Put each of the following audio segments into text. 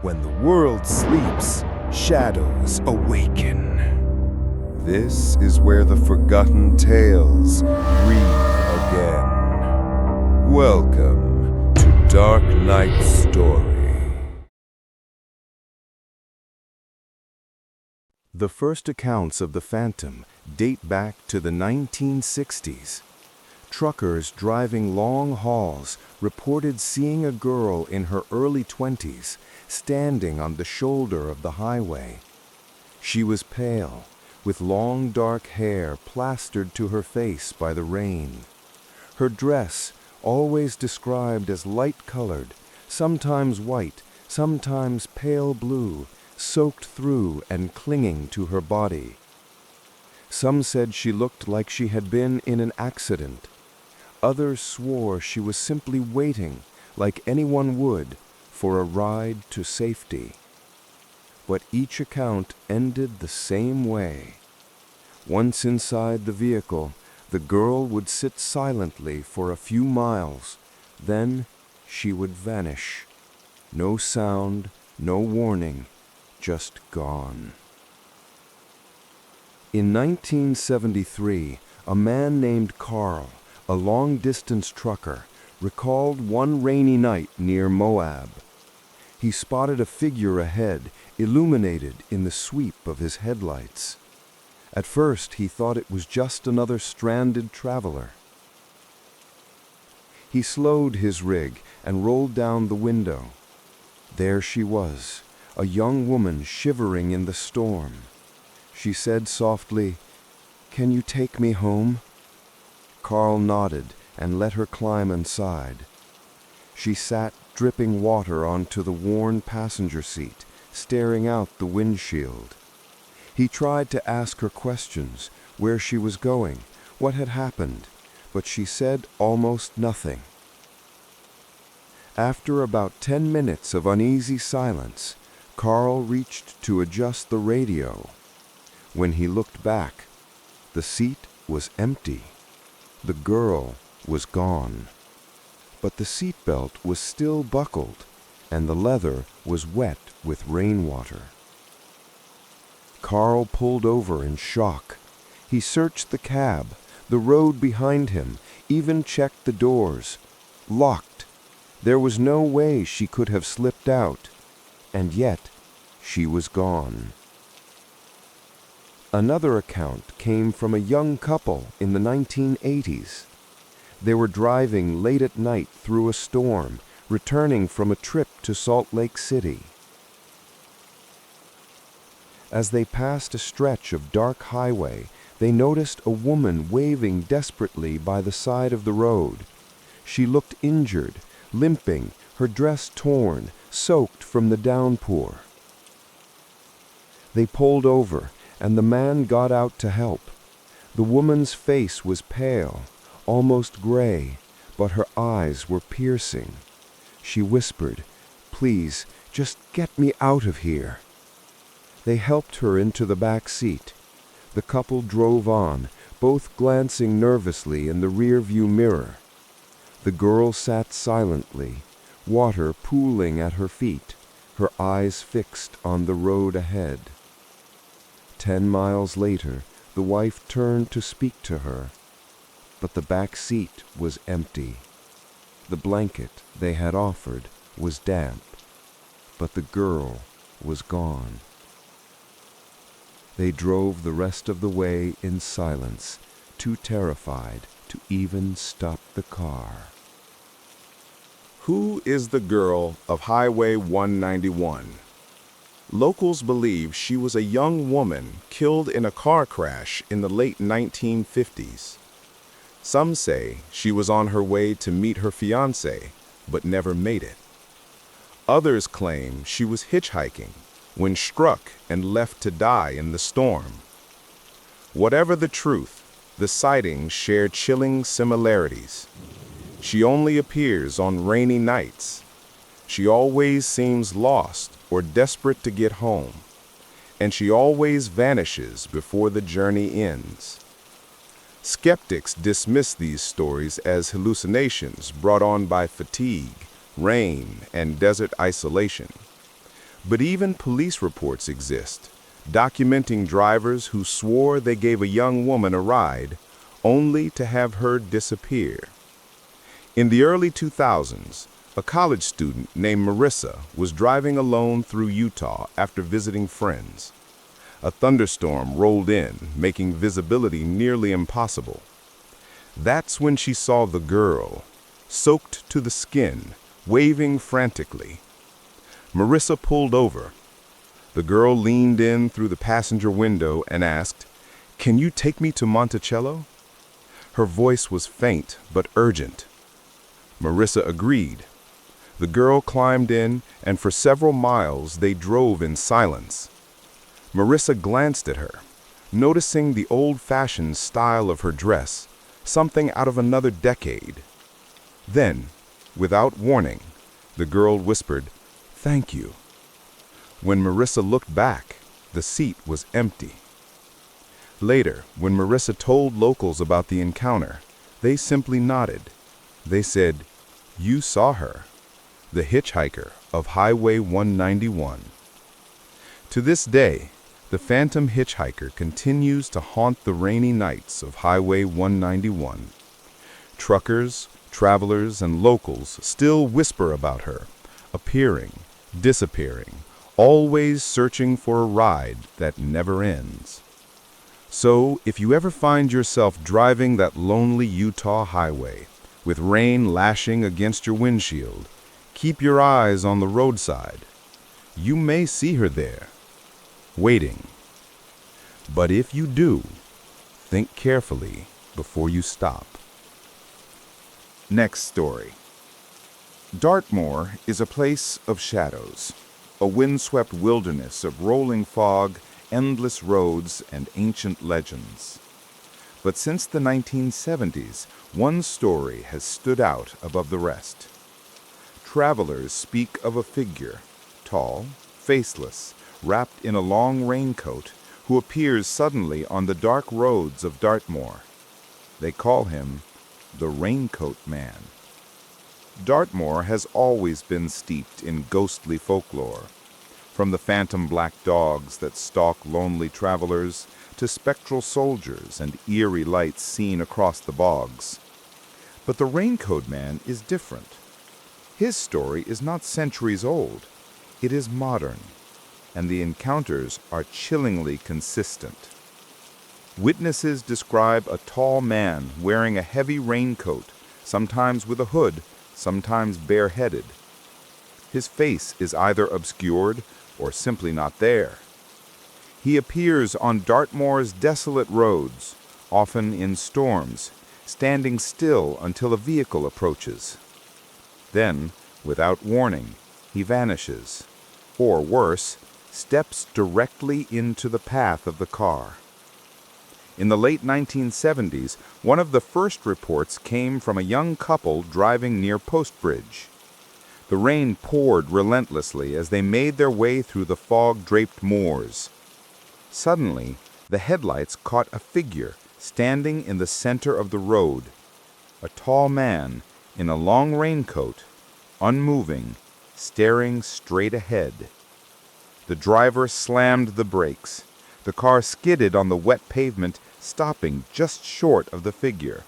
When the world sleeps, shadows awaken. This is where the forgotten tales breathe again. Welcome to Dark Night Story. The first accounts of the Phantom date back to the 1960s. Truckers driving long hauls reported seeing a girl in her early 20s standing on the shoulder of the highway. She was pale, with long dark hair plastered to her face by the rain. Her dress, always described as light-colored, sometimes white, sometimes pale blue, soaked through and clinging to her body. Some said she looked like she had been in an accident. Others swore she was simply waiting, like anyone would, for a ride to safety. But each account ended the same way. Once inside the vehicle, the girl would sit silently for a few miles. Then she would vanish. No sound, no warning, just gone. In 1973, a man named Carl, a long-distance trucker, recalled one rainy night near Moab. He spotted a figure ahead, illuminated in the sweep of his headlights. At first, he thought it was just another stranded traveler. He slowed his rig and rolled down the window. There she was, a young woman shivering in the storm. She said softly, "Can you take me home?" Carl nodded and let her climb inside. She sat dripping water onto the worn passenger seat, staring out the windshield. He tried to ask her questions, where she was going, what had happened, but she said almost nothing. After about 10 minutes of uneasy silence, Carl reached to adjust the radio. When he looked back, the seat was empty. The girl was gone. But the seatbelt was still buckled, and the leather was wet with rainwater. Carl pulled over in shock. He searched the cab, the road behind him, even checked the doors. Locked. There was no way she could have slipped out. And yet, she was gone. Another account came from a young couple in the 1980s. They were driving late at night through a storm, returning from a trip to Salt Lake City. As they passed a stretch of dark highway, they noticed a woman waving desperately by the side of the road. She looked injured, limping, her dress torn, soaked from the downpour. They pulled over, and the man got out to help. The woman's face was pale, almost gray, but her eyes were piercing. She whispered, "Please, just get me out of here." They helped her into the back seat. The couple drove on, both glancing nervously in the rearview mirror. The girl sat silently, water pooling at her feet, her eyes fixed on the road ahead. 10 miles later, the wife turned to speak to her, but the back seat was empty. The blanket they had offered was damp, but the girl was gone. They drove the rest of the way in silence, too terrified to even stop the car. Who is the girl of Highway 191? Locals believe she was a young woman killed in a car crash in the late 1950s. Some say she was on her way to meet her fiancé, but never made it. Others claim she was hitchhiking when struck and left to die in the storm. Whatever the truth, the sightings share chilling similarities. She only appears on rainy nights. She always seems lost or desperate to get home, and she always vanishes before the journey ends. Skeptics dismiss these stories as hallucinations brought on by fatigue, rain, and desert isolation. But even police reports exist, documenting drivers who swore they gave a young woman a ride, only to have her disappear. In the early 2000s, a college student named Marissa was driving alone through Utah after visiting friends. A thunderstorm rolled in, making visibility nearly impossible. That's when she saw the girl, soaked to the skin, waving frantically. Marissa pulled over. The girl leaned in through the passenger window and asked, "Can you take me to Monticello?" Her voice was faint but urgent. Marissa agreed. The girl climbed in, and for several miles they drove in silence. Marissa glanced at her, noticing the old-fashioned style of her dress, something out of another decade. Then, without warning, the girl whispered, "Thank you." When Marissa looked back, the seat was empty. Later, when Marissa told locals about the encounter, they simply nodded. They said, "You saw her, the hitchhiker of Highway 191. To this day, the phantom hitchhiker continues to haunt the rainy nights of Highway 191. Truckers, travelers, and locals still whisper about her, appearing, disappearing, always searching for a ride that never ends. So, if you ever find yourself driving that lonely Utah highway, with rain lashing against your windshield, keep your eyes on the roadside. You may see her there, waiting. But if you do, think carefully before you stop. Next story. Dartmoor is a place of shadows, a windswept wilderness of rolling fog, endless roads, and ancient legends. But since the 1970s, one story has stood out above the rest. Travelers speak of a figure, tall, faceless, wrapped in a long raincoat, who appears suddenly on the dark roads of Dartmoor. They call him the Raincoat Man. Dartmoor has always been steeped in ghostly folklore, from the phantom black dogs that stalk lonely travelers to spectral soldiers and eerie lights seen across the bogs. But the Raincoat Man is different. His story is not centuries old. It is modern, and the encounters are chillingly consistent. Witnesses describe a tall man wearing a heavy raincoat, sometimes with a hood, sometimes bareheaded. His face is either obscured or simply not there. He appears on Dartmoor's desolate roads, often in storms, standing still until a vehicle approaches. Then, without warning, he vanishes, or worse, steps directly into the path of the car. In the late 1970s, one of the first reports came from a young couple driving near Post Bridge. The rain poured relentlessly as they made their way through the fog-draped moors. Suddenly, the headlights caught a figure standing in the center of the road. A tall man in a long raincoat, unmoving, staring straight ahead. The driver slammed the brakes. The car skidded on the wet pavement, stopping just short of the figure.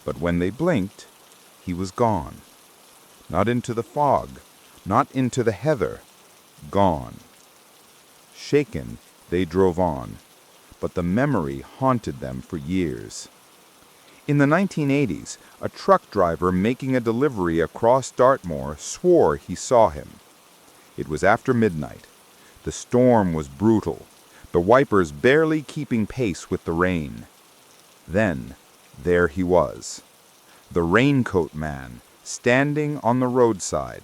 But when they blinked, he was gone. Not into the fog, not into the heather, gone. Shaken, they drove on, but the memory haunted them for years. In the 1980s, a truck driver making a delivery across Dartmoor swore he saw him. It was after midnight. The storm was brutal, the wipers barely keeping pace with the rain. Then, there he was, the Raincoat Man, standing on the roadside.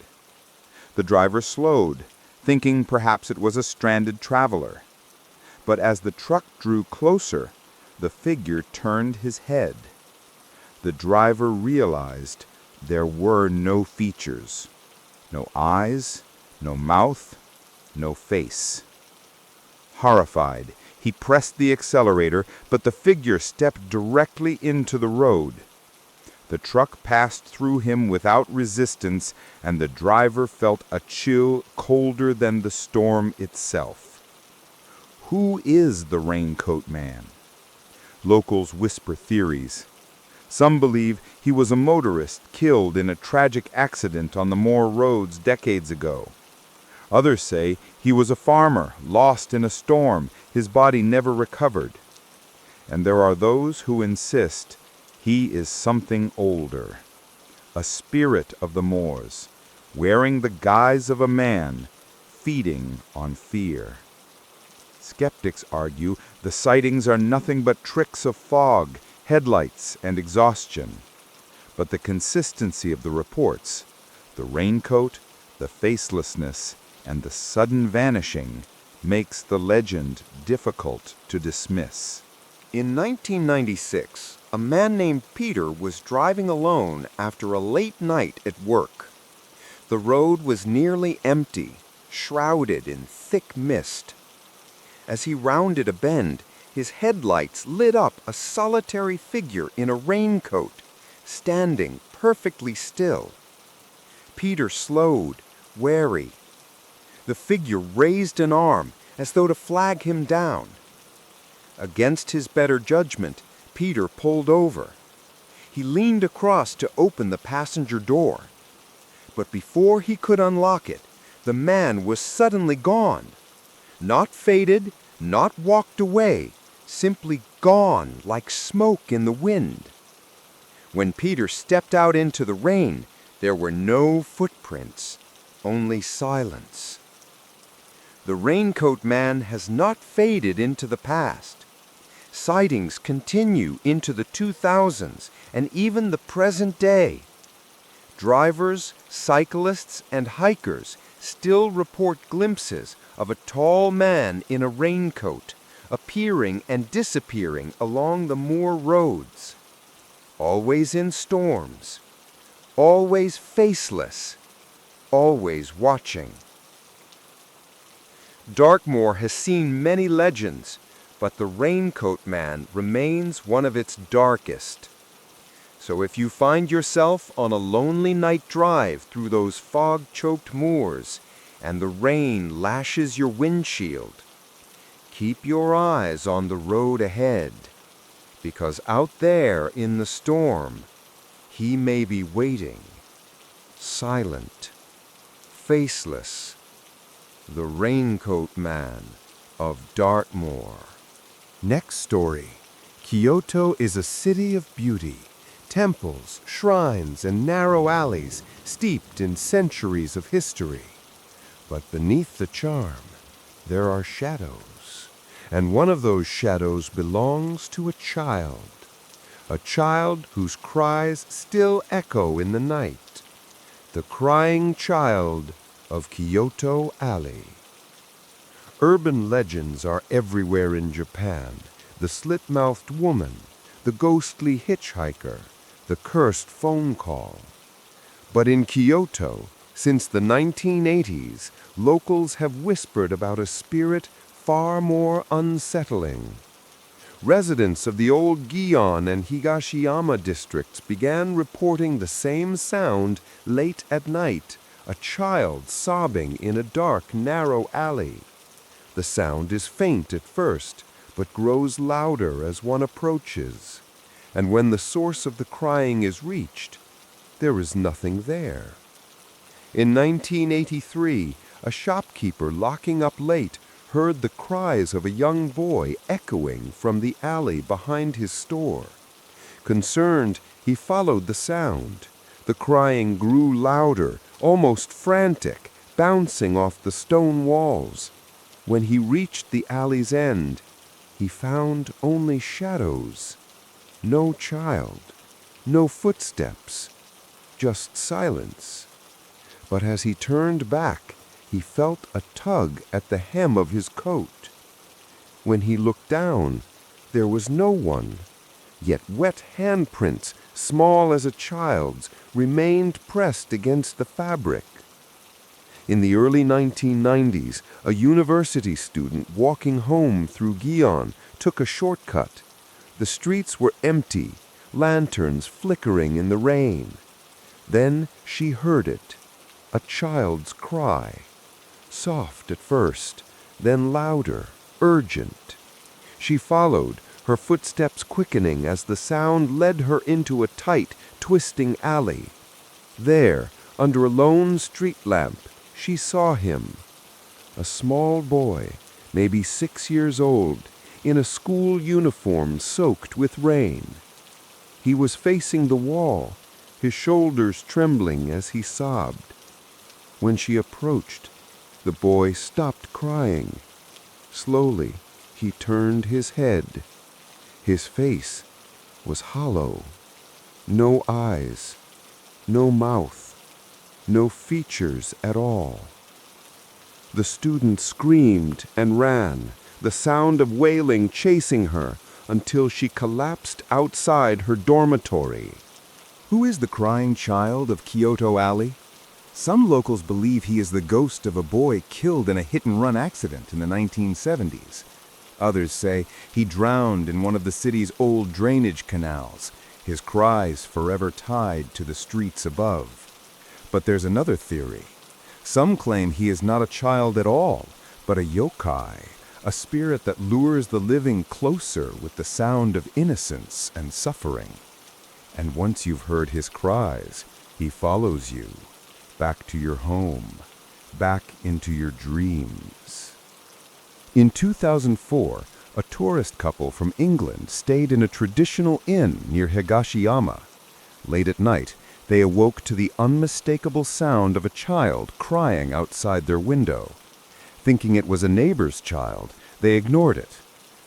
The driver slowed, thinking perhaps it was a stranded traveler. But as the truck drew closer, the figure turned his head. The driver realized there were no features, no eyes, no mouth, no face. Horrified, he pressed the accelerator, but the figure stepped directly into the road. The truck passed through him without resistance, and the driver felt a chill colder than the storm itself. Who is the Raincoat Man? Locals whisper theories. Some believe he was a motorist killed in a tragic accident on the Moor roads decades ago. Others say he was a farmer lost in a storm, his body never recovered. And there are those who insist he is something older, a spirit of the moors, wearing the guise of a man, feeding on fear. Skeptics argue the sightings are nothing but tricks of fog, headlights, and exhaustion. But the consistency of the reports, the raincoat, the facelessness, and the sudden vanishing, makes the legend difficult to dismiss. In 1996, a man named Peter was driving alone after a late night at work. The road was nearly empty, shrouded in thick mist. As he rounded a bend, his headlights lit up a solitary figure in a raincoat, standing perfectly still. Peter slowed, wary. The figure raised an arm as though to flag him down. Against his better judgment, Peter pulled over. He leaned across to open the passenger door. But before he could unlock it, the man was suddenly gone. Not faded, not walked away, simply gone like smoke in the wind. When Peter stepped out into the rain, there were no footprints, only silence. The Raincoat Man has not faded into the past. Sightings continue into the 2000s and even the present day. Drivers, cyclists, and hikers still report glimpses of a tall man in a raincoat, appearing and disappearing along the moor roads. Always in storms, always faceless, always watching. Dartmoor has seen many legends, but the Raincoat Man remains one of its darkest. So if you find yourself on a lonely night drive through those fog-choked moors and the rain lashes your windshield, keep your eyes on the road ahead, because out there in the storm, he may be waiting, silent, faceless, the Raincoat Man of Dartmoor. Next story. Kyoto is a city of beauty. Temples, shrines, and narrow alleys steeped in centuries of history. But beneath the charm, there are shadows. And one of those shadows belongs to a child whose cries still echo in the night. The crying child of Kyoto Alley. Urban legends are everywhere in Japan. The slit-mouthed woman, the ghostly hitchhiker, the cursed phone call. But in Kyoto, since the 1980s, locals have whispered about a spirit far more unsettling. Residents of the old Gion and Higashiyama districts began reporting the same sound late at night, a child sobbing in a dark, narrow alley. The sound is faint at first, but grows louder as one approaches. And when the source of the crying is reached, there is nothing there. In 1983, a shopkeeper locking up late heard the cries of a young boy echoing from the alley behind his store. Concerned, he followed the sound. The crying grew louder, almost frantic, bouncing off the stone walls. When he reached the alley's end, he found only shadows. No child, no footsteps, just silence. But as he turned back, he felt a tug at the hem of his coat. When he looked down, there was no one, yet wet handprints, small as a child's, remained pressed against the fabric. In the early 1990s, a university student walking home through Gion took a shortcut. The streets were empty, lanterns flickering in the rain. Then she heard it, a child's cry, soft at first, then louder, urgent. She followed, her footsteps quickening as the sound led her into a tight, twisting alley. There, under a lone street lamp, she saw him. A small boy, maybe 6 years old, in a school uniform soaked with rain. He was facing the wall, his shoulders trembling as he sobbed. When she approached, the boy stopped crying. Slowly, he turned his head. His face was hollow. No eyes, no mouth, no features at all. The student screamed and ran, the sound of wailing chasing her until she collapsed outside her dormitory. Who is the crying child of Kyoto Alley? Some locals believe he is the ghost of a boy killed in a hit-and-run accident in the 1970s. Others say he drowned in one of the city's old drainage canals, his cries forever tied to the streets above. But there's another theory. Some claim he is not a child at all, but a yokai, a spirit that lures the living closer with the sound of innocence and suffering. And once you've heard his cries, he follows you, back to your home, back into your dreams. In 2004, a tourist couple from England stayed in a traditional inn near Higashiyama. Late at night, they awoke to the unmistakable sound of a child crying outside their window. Thinking it was a neighbor's child, they ignored it.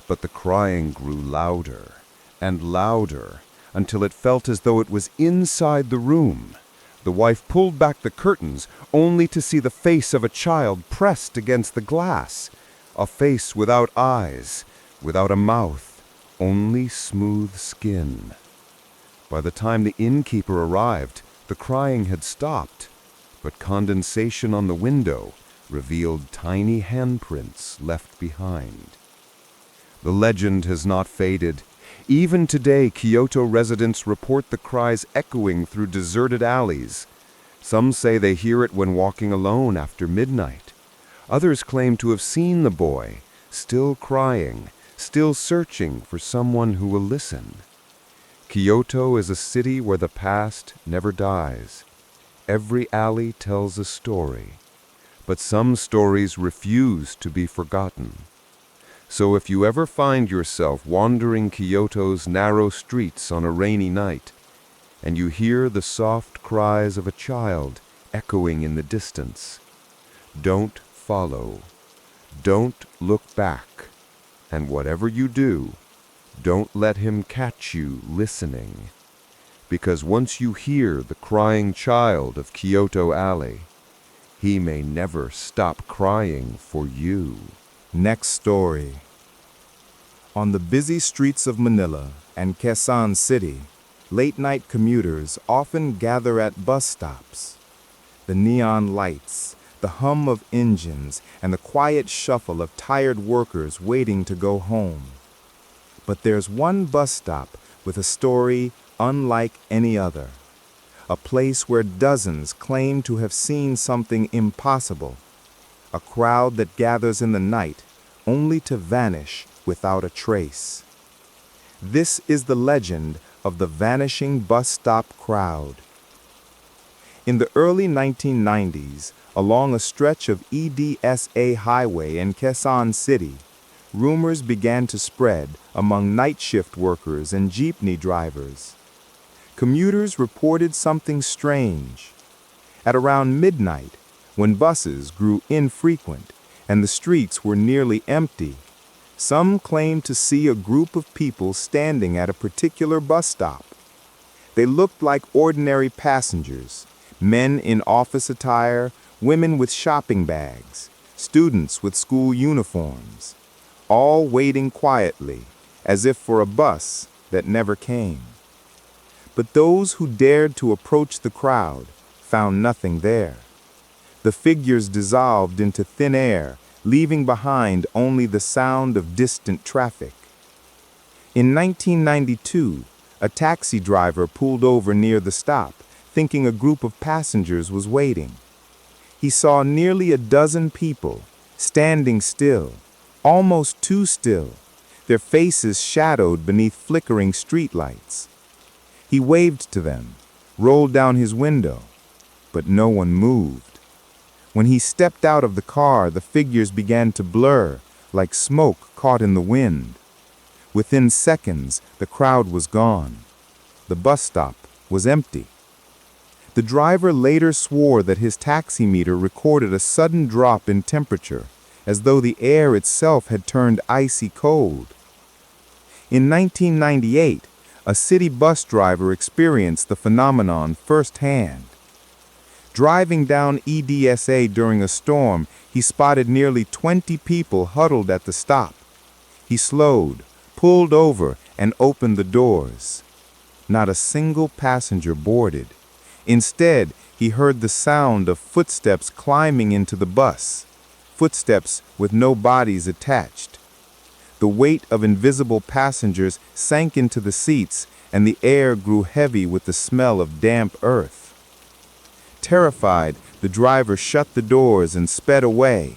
But the crying grew louder and louder until it felt as though it was inside the room. The wife pulled back the curtains only to see the face of a child pressed against the glass. A face without eyes, without a mouth, only smooth skin. By the time the innkeeper arrived, the crying had stopped, but condensation on the window revealed tiny handprints left behind. The legend has not faded. Even today, Kyoto residents report the cries echoing through deserted alleys. Some say they hear it when walking alone after midnight. Others claim to have seen the boy, still crying, still searching for someone who will listen. Kyoto is a city where the past never dies. Every alley tells a story, but some stories refuse to be forgotten. So if you ever find yourself wandering Kyoto's narrow streets on a rainy night, and you hear the soft cries of a child echoing in the distance, don't follow. Don't look back. And whatever you do, don't let him catch you listening. Because once you hear the crying child of Kyoto Alley, he may never stop crying for you. Next story. On the busy streets of Manila and Quezon City, late-night commuters often gather at bus stops. The neon lights, the hum of engines, and the quiet shuffle of tired workers waiting to go home. But there's one bus stop with a story unlike any other. A place where dozens claim to have seen something impossible. A crowd that gathers in the night only to vanish without a trace. This is the legend of the vanishing bus stop crowd. In the early 1990s, along a stretch of EDSA highway in Quezon City, rumors began to spread among night shift workers and jeepney drivers. Commuters reported something strange. At around midnight, when buses grew infrequent and the streets were nearly empty, some claimed to see a group of people standing at a particular bus stop. They looked like ordinary passengers, men in office attire, women with shopping bags, students with school uniforms, all waiting quietly, as if for a bus that never came. But those who dared to approach the crowd found nothing there. The figures dissolved into thin air, leaving behind only the sound of distant traffic. In 1992, A taxi driver pulled over near the stop, thinking a group of passengers was waiting. He saw nearly a dozen people, standing still, almost too still, their faces shadowed beneath flickering streetlights. He waved to them, rolled down his window, but no one moved. When he stepped out of the car, the figures began to blur, like smoke caught in the wind. Within seconds, the crowd was gone. The bus stop was empty. The driver later swore that his taximeter recorded a sudden drop in temperature, as though the air itself had turned icy cold. In 1998, a city bus driver experienced the phenomenon firsthand. Driving down EDSA during a storm, he spotted nearly 20 people huddled at the stop. He slowed, pulled over, and opened the doors. Not a single passenger boarded. Instead, he heard the sound of footsteps climbing into the bus, footsteps with no bodies attached. The weight of invisible passengers sank into the seats, and the air grew heavy with the smell of damp earth. Terrified, the driver shut the doors and sped away.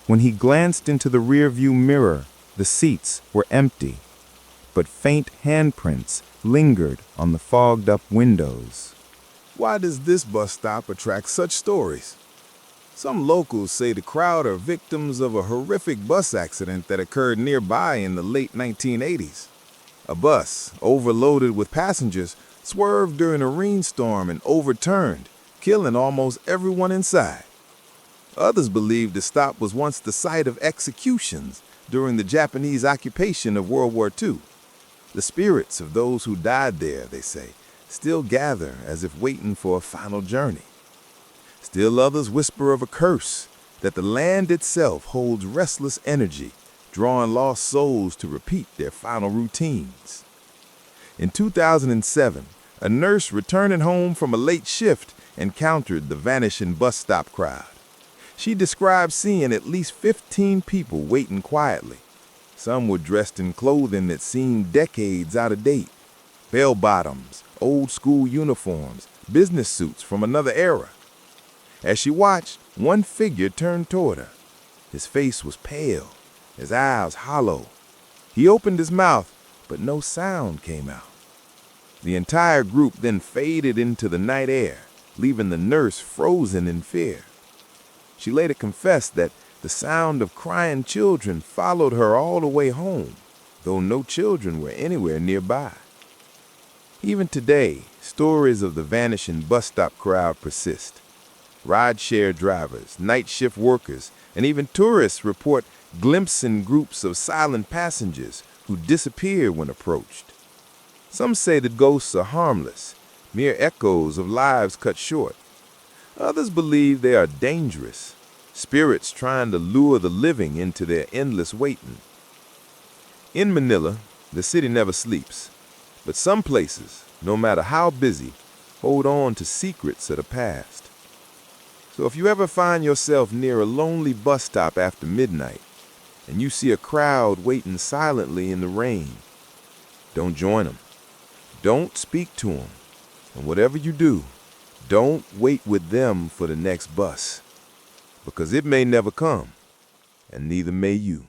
When he glanced into the rearview mirror, the seats were empty, but faint handprints lingered on the fogged-up windows. Why does this bus stop attract such stories? Some locals say the crowd are victims of a horrific bus accident that occurred nearby in the late 1980s. A bus, overloaded with passengers, swerved during a rainstorm and overturned, killing almost everyone inside. Others believe the stop was once the site of executions during the Japanese occupation of World War II. The spirits of those who died there, they say, still gather as if waiting for a final journey. Still others whisper of a curse, that the land itself holds restless energy, drawing lost souls to repeat their final routines. In 2007, a nurse returning home from a late shift encountered the Vanishing bus stop crowd. She described seeing at least 15 people waiting quietly. Some were dressed in clothing that seemed decades out of date. Bell-bottoms, old-school uniforms, business suits from another era. As she watched, one figure turned toward her. His face was pale, his eyes hollow. He opened his mouth, but no sound came out. The entire group then faded into the night air, leaving the nurse frozen in fear. She later confessed that the sound of crying children followed her all the way home, though no children were anywhere nearby. Even today, stories of the Vanishing bus stop crowd persist. Rideshare drivers, night shift workers, and even tourists report glimpsing groups of silent passengers who disappear when approached. Some say the ghosts are harmless, mere echoes of lives cut short. Others believe they are dangerous, spirits trying to lure the living into their endless waiting. In Manila, the city never sleeps, but some places, no matter how busy, hold on to secrets of the past. So if you ever find yourself near a lonely bus stop after midnight, and you see a crowd waiting silently in the rain, don't join them. Don't speak to them. And whatever you do, don't wait with them for the next bus, because it may never come, and neither may you.